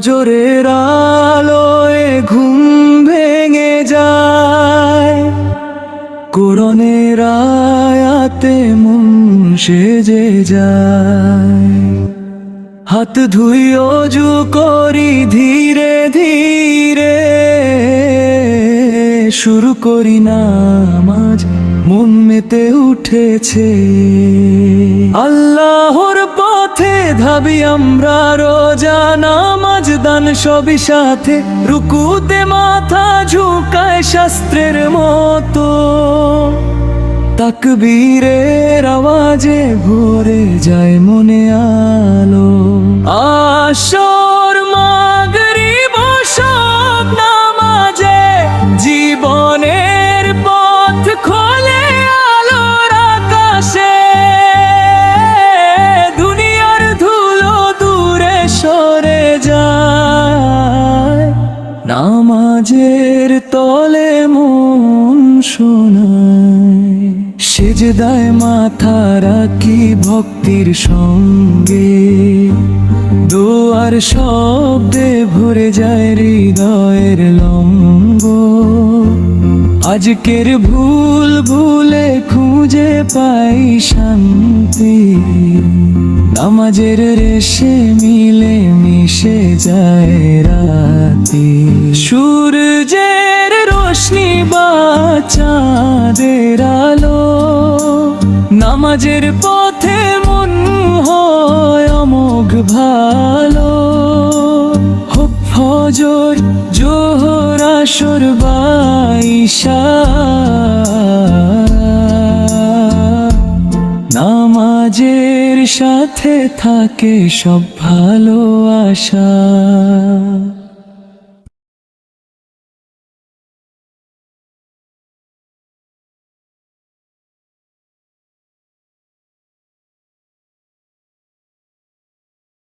ফজরের আলোয় ঘুম ভেঙে যায়, কোরআনের আয়াতে মন সেজে যায়। হাত ধুই অজু করি ধীরে ধীরে, শুরু করি নামাজ, মন মেতে উঠেছে। আল্লাহর পথে ধাবি আমরা, রোজা নামাজ দান সবই সাথে, রুকুতে মাথা ঝুঁকায় শাস্ত্রের মতো। তাকবীরের আওয়াজে ভরে যায় মনে আলো। আসর মাগরিব সব নামাজে জীবনের পথ খোলে আলোর আকাশে। দুনিয়ার ধুলো দূরে সরে যায়, নামাজের তলে মন শোনায়। সেজদায় মাথা রাখি ভক্তির সঙ্গে, দোয়ার শব্দে ভরে যায় হৃদয়ের লম্ব। আজকের ভুল ভুলে খুঁজে পাই শান্তি, নামাজের রেশে মিলে মিশে যায় রাতি। সূর্যের রোশনি বা চাঁদের আলো, নামাজের পথে মন হয় অমোঘ ভালো। হোক ফজর জোহর আসর বা ইশা, নামাজের সাথে থাকে সব ভালোবাসা।